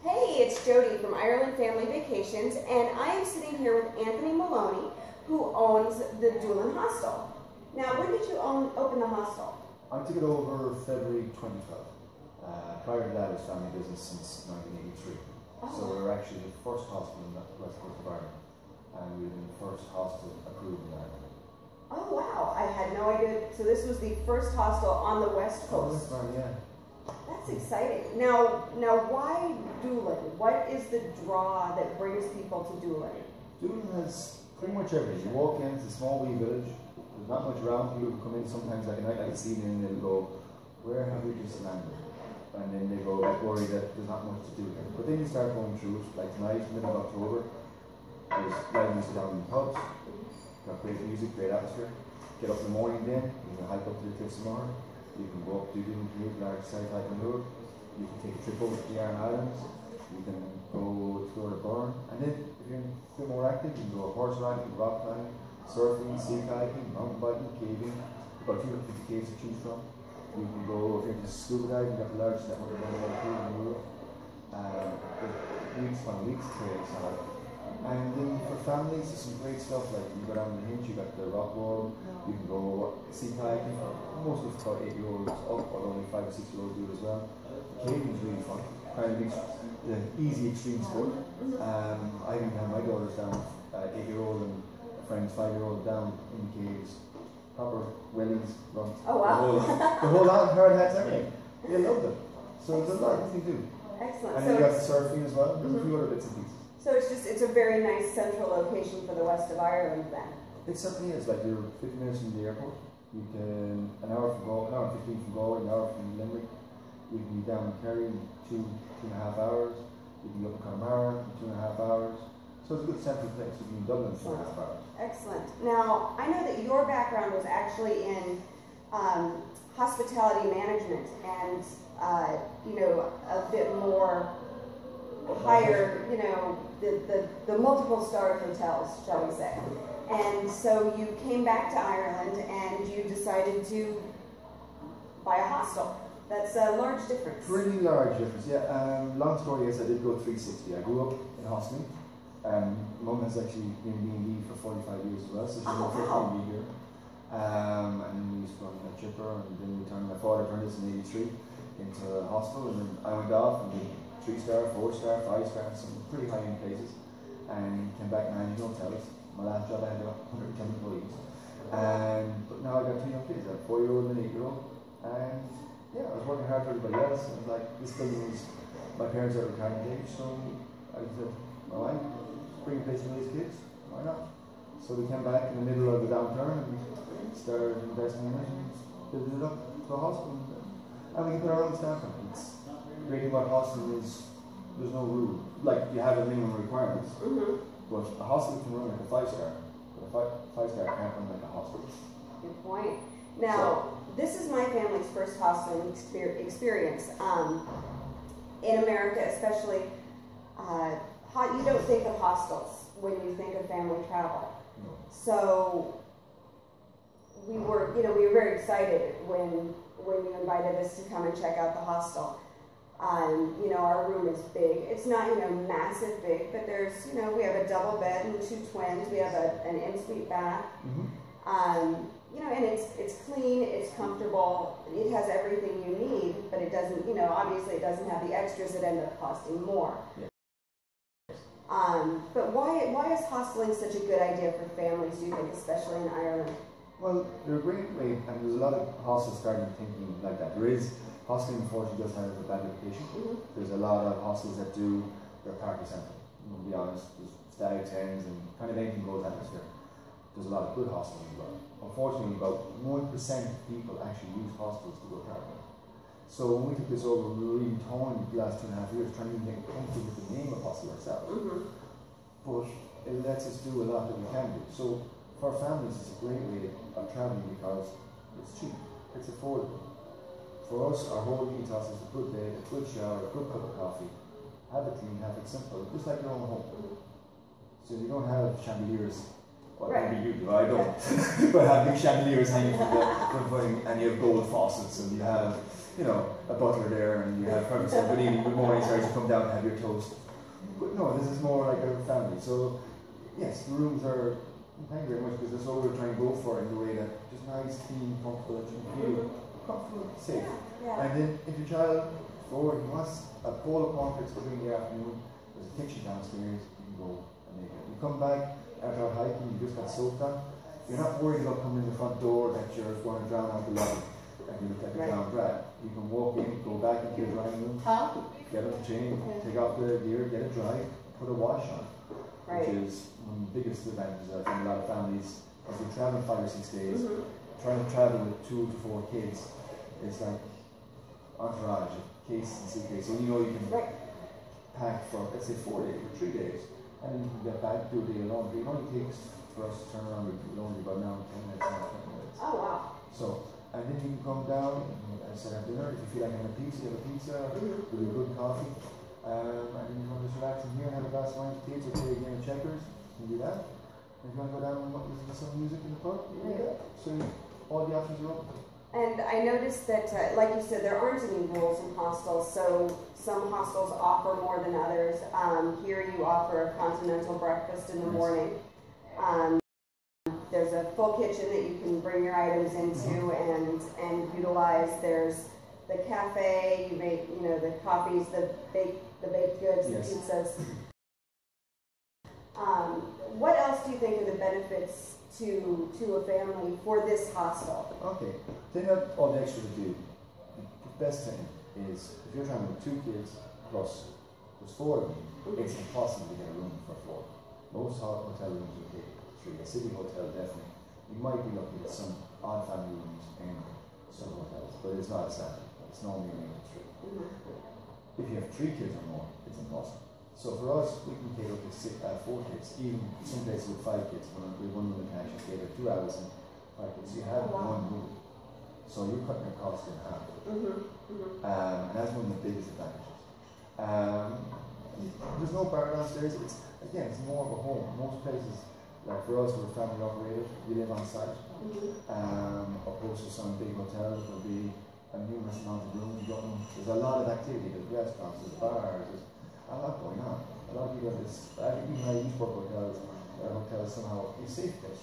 Hey, it's Jody from Ireland Family Vacations, and I am sitting here with Anthony Moloney, who owns the Doolin Hostel. Now, when did you open the hostel? I took it over February 2012. Prior to that, it was family business since 1983. Oh. So we were actually the first hostel in the west coast of Ireland, and we were the first hostel approved in Ireland. Oh wow, I had no idea. So this was the first hostel on the west coast. Oh, yeah. That's exciting. Now why Doolin? What is the draw that brings people to Doolin? Doolin has pretty much everything. You walk in, it's a small wee village. There's not much around. People come in sometimes like a night like this evening and they'll go, where have we just landed? And then they go like worried that there's not much to do here. But then you start going through it, like tonight, middle of October, there's live music down in the pubs, got great music, great atmosphere. Get up in the morning then, you can hike up to the cliffs tomorrow. You can go up to Doolin Commute, large site like manure. You can take a trip over to the Aran Islands. You can go explore the burn. And then if you're a bit more active, you can go horse riding, rock climbing, surfing, sea kayaking, mountain biking, caving. You've got 250 caves to choose from. You can go, if you're into scuba diving, you've got the largest network of underwater pool in Europe. There's weeks upon weeks training side. And then for families, there's some great stuff like you go down the hinge, you got the rock wall, you can go sea kayaking. Most of it's about 8-year-olds up, but only 5 or 6-year-olds do it as well. Caving is really fun, kind of an easy extreme sport. I even have my daughters down, 8-year-old and a friend's 5-year-old down in the caves. Proper wellies, runs. Oh wow. The whole lot, hard hats, everything. They love them. So there's a lot of things to do. Excellent. And then you got the surfing as well. There's a few other bits and pieces. So it's a very nice central location for the west of Ireland then. It certainly is. Like you're 50 minutes from the airport. You can an hour from Galway, an hour 15 from Galway, an hour from Limerick. You can be down in Kerry in 2.5 hours. You can be up in Connemara in 2.5 hours. So it's a good central place. You can be in Dublin in 4.5 hours. Excellent. Now I know that your background was actually in hospitality management and a bit more higher, the multiple star hotels, shall we say. And so you came back to Ireland and you decided to buy a hostel. That's a large difference. Pretty large difference, yeah. Long story is I did go 360. I grew up in hosteling. Mum has actually been B&B for 45 years as well, so she's my first B&B here. And we used to run a chipper, and then my father turned us in 83 into a hostel, and then I went off and did 3-star, 4-star, 5-star, some pretty high-end places, and came back managing hotels. My last job I had 110 employees, but now I got 2 young kids, a 4-year-old and an 8-year-old, and yeah, I was working hard for everybody else. I was like, this building was my parents are at retirement age, so I said, all right, bring a place for these kids, why not? So we came back in the middle of the downturn and started investing in it and built it up to a hospital. And we can put our own staff in it. It's the great thing about hospital is there's no rule. Like you have a minimum requirements, but a hospital can run like a 5-star, but a 5-star can't run like a hospital. Good point. Now, this is my family's first hosteling experience. In America, especially, you don't think of hostels when you think of family travel. No. So we were very excited when you invited us to come and check out the hostel. Our room is big. It's not, massive big, but there's, we have a double bed and 2 twins. We have an en-suite bath. And it's clean, it's comfortable, it has everything you need, but it doesn't, obviously it doesn't have the extras that end up costing more. Yeah. But why is hosteling such a good idea for families, do you think, especially in Ireland? Well, they're a great way, and there's a lot of hostels starting thinking like that. There is, hosteling unfortunately does have a bad reputation. There's a lot of hostels that do their party centre. To be honest, there's stag tens and kind of anything goes atmosphere. There's a lot of good hostels as well. Unfortunately, about 1% of people actually use hostels to go traveling. So when we took this over, we were even torn the last 2.5 years trying to get comfortable with the name of hostel ourselves. But it lets us do a lot that we can do. So for families, it's a great way of traveling because it's cheap, it's affordable. For us, our whole ethos is a good bed, a good shower, a good cup of coffee. Have it clean, have it simple, just like your own home. So you don't have chandeliers Well, Right. maybe you do, I don't. But have big chandeliers hanging from and you have gold faucets, and you have, a butler there, and you have friends saying, good evening, good morning, sorry to come down and have your toast. But no, this is more like a family. So, yes, the rooms are, thank you very much, because that's what we're trying to go for in the way that just nice, clean, comfortable, that you feel comfortable, safe. Yeah. And then if your child wants a bowl of cornflakes during the afternoon, there's a kitchen downstairs, you can go and make it. You come back after hiking, you just got soaked on. You're not worried about coming in the front door that you're going to drown out the lobby and you look like a drowned rat. You can walk in, go back into your drying room, get on the chain, take off the gear, get it dry, put a wash on, which is one of the biggest advantages I think a lot of families, as they travel 5 or 6 days, trying to travel with 2 to 4 kids, it's like entourage, case and suitcase. So you can pack for, let's say, 4 days or 3 days, and then you can get back, do a day of laundry. It only takes for us to turn around with laundry about now 10 minutes, now 20 minutes. Oh, wow. So, and then you can come down and set up dinner. If you feel like having a pizza, you have a pizza with a good coffee. And then you want to just relax in here and have a glass of wine with kids or play a game of checkers, you can do that. And if you want to go down and listen to some music in the pub, you can do that. So all the options are open. And I noticed that, like you said, there aren't any rules in hostels, so some hostels offer more than others. Here you offer a continental breakfast in the morning. There's a full kitchen that you can bring your items into and utilize. There's the cafe, you make, the coffees, the baked goods, the pizzas. What else do you think are the benefits to a family for this hostel? Okay, they have all the extra to do. The best thing is if you're traveling with 2 kids plus there's 4 of them, it's impossible to get a room for 4. Most hotel rooms will take 3. A city hotel definitely. You might be lucky with some odd family rooms in some hotels, but it's not a standard. It's normally only 3. If you have 3 kids or more, it's impossible. So for us, we can cater to 4 kids, even some places with 5 kids. With one room can actually cater 2 hours and 5 kids. You have one room, so you're cutting your cost in half. And that's one of the biggest advantages. There's no bar downstairs. It's more of a home. Most places, like for us, we're family operated. We live on site. Opposed to some big hotels, there'll be a numerous amount of rooms. There's a lot of activity. There's restaurants, there's bars, there's a lot going on. A lot of people have this. Even I used to work hotels somehow a safe place.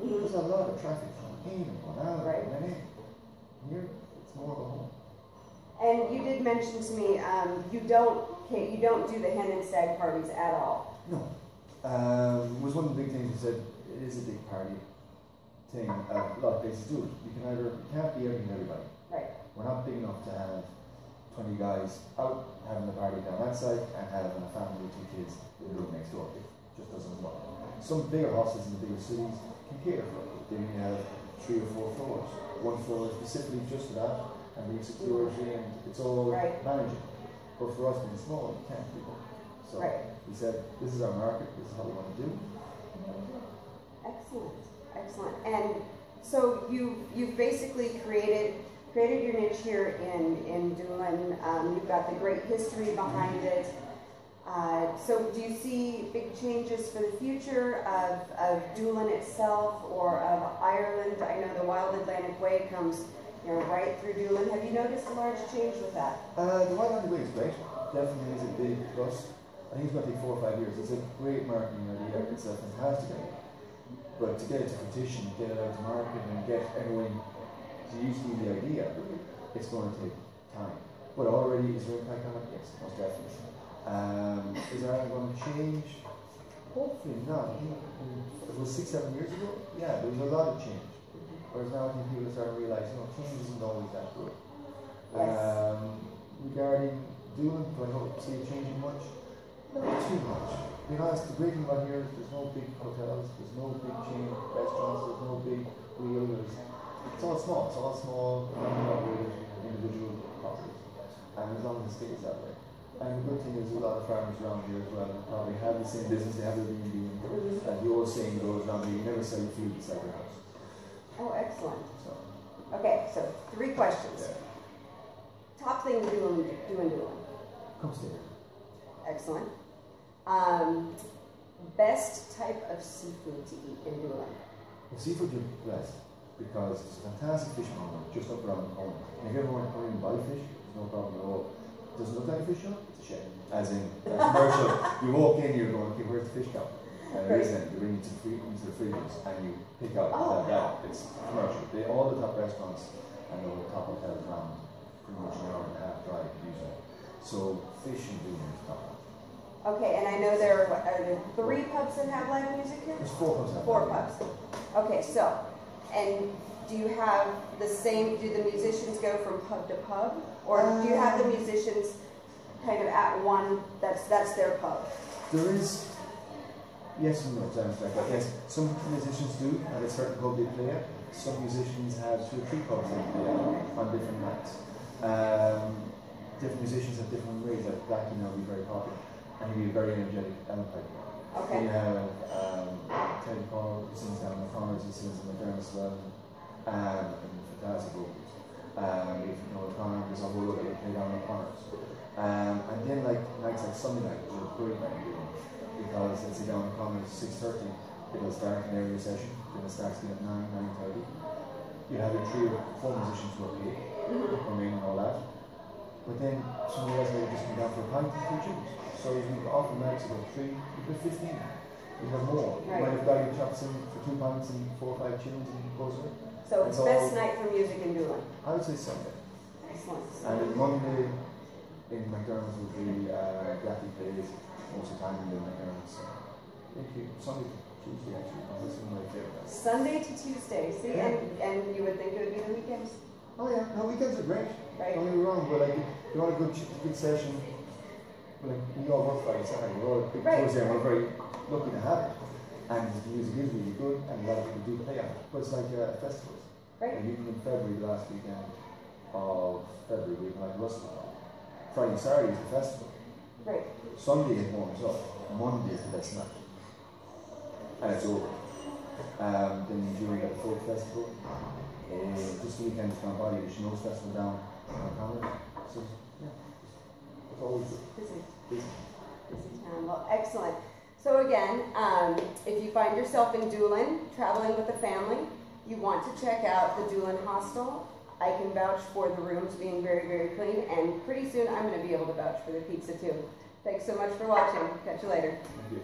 There's a lot of traffic coming in and going out and in. Here, it's more of a home. And you did mention to me you don't do the hen and stag parties at all. No. It was one of the big things you said. It is a big party thing. A lot of places do it. You can't be everything to everybody. Right. We're not big enough to have 20 guys out having a party down that side and having a family with 2 kids in the room next door. It just doesn't work. Some bigger hostels in the bigger cities can cater for it. They may have 3 or 4 floors. One floor is specifically just for that, and we have security and it's all managing. But for us being small, we can't do it. So we said, this is our market, this is how we want to do. Excellent. And so you've basically created your niche here in Doolin. You've got the great history behind it. So do you see big changes for the future of Doolin itself or of Ireland? I know the Wild Atlantic Way comes right through Doolin. Have you noticed a large change with that? The Wild Atlantic Way is great. Definitely is a big plus. I think it's going to take 4 or 5 years. It's a great marketing idea. It's a fantastic idea. But to get it to fruition, get it out to market, and get everyone to use the idea, it's going to take time. But already, is there impact on it? Yes, most definitely. Is Ireland going to change? Hopefully not. It was 6-7 years ago. Yeah, there was a lot of change. Whereas now I think people are starting to realise, change isn't always that good. Regarding Doolin, do I hope to see it changing much? Not too much. To be honest, the great thing about here is there's no big hotels, there's no big chain restaurants, there's no big wheel. It's all small, operated individual properties. And as long as it stays that way. And the good thing is a lot of farmers around here as well who probably have the same business they have been doing. And the old saying goes around here, you never sell your field beside your house. Oh, excellent. Okay, so 3 questions. Top thing to do in Doolin. Come stay here. Excellent. Best type of seafood to eat in Doolin? The seafood you're blessed because it's a fantastic fish market just up around the corner. And if you ever want to come in and buy fish, there's no problem at all. Does it look like a fish shop? It's a shame. As in, a commercial. You walk in, you're going, okay, where's the fish shop? And it isn't. You bring it to the freezers and you pick out that. It's commercial. All the top restaurants and the top hotels around pretty much an hour and a half drive usually. So fish and Doolin is top. Okay, and I know there are there 3 pubs that have live music here? There's 4 pubs. 4 pubs. Okay, so, and do you have the same, do the musicians go from pub to pub? Or do you have the musicians kind of at one, that's their pub? There is, yes and no, sounds like that. Yes, some musicians do have a certain pub they play at. Some musicians have 2 or 3 pubs they play at on different nights. Different musicians have different ways. Like Blackie now will be very popular. And he'll be very energetic pipe. Okay. You have Ted Paul, who sings down the corners, he sings in the fairness as well, and fantastic vocals. If you know the corner, there's a whole lot that play down the corners. And then like nights like Sunday night, which is a great night because let's say down the corner is 6:30, it'll start an area session, then it starts again at 9:30. You have your 3 or 4 musicians who are paid, come in and all that. But then somebody else may just come down for a pint and 3 tunes. So you can often nights about 3, you put 15. You have more. Right. You might have got your chops in for 2 pints and 4 or 5 tunes and goes away. So it's best night for music in Doolin? I would say Sunday. Excellent. And then Monday in McDermott's would be Blackie plays most of the time in McDermott's. Sunday to Tuesday actually. This is my favourite. Sunday to Tuesday. See, Yeah. and you would think it would be the weekends? Oh yeah, no, weekends are great. Right. Don't get me wrong, but like if you want a good session, well, like we all work Friday, Saturday, we're all big Tuesday, and we're very lucky to have it. And the music is really good, and a lot of people do play on it. But it's like festivals. Right. And even in February, the last weekend of February, we have like Russell. Friday, Saturday is the festival. Right. Sunday it warms up. Monday is the best night. And it's over. Then during the folk festival, this weekend's gone by, the Schnoes Festival down in Congress. So, yeah, it's always Busy. busy. Busy town. Well, excellent. So again, if you find yourself in Doolin, traveling with a family, you want to check out the Doolin Hostel. I can vouch for the rooms being very, very clean, and pretty soon I'm going to be able to vouch for the pizza too. Thanks so much for watching. Catch you later. Thank you.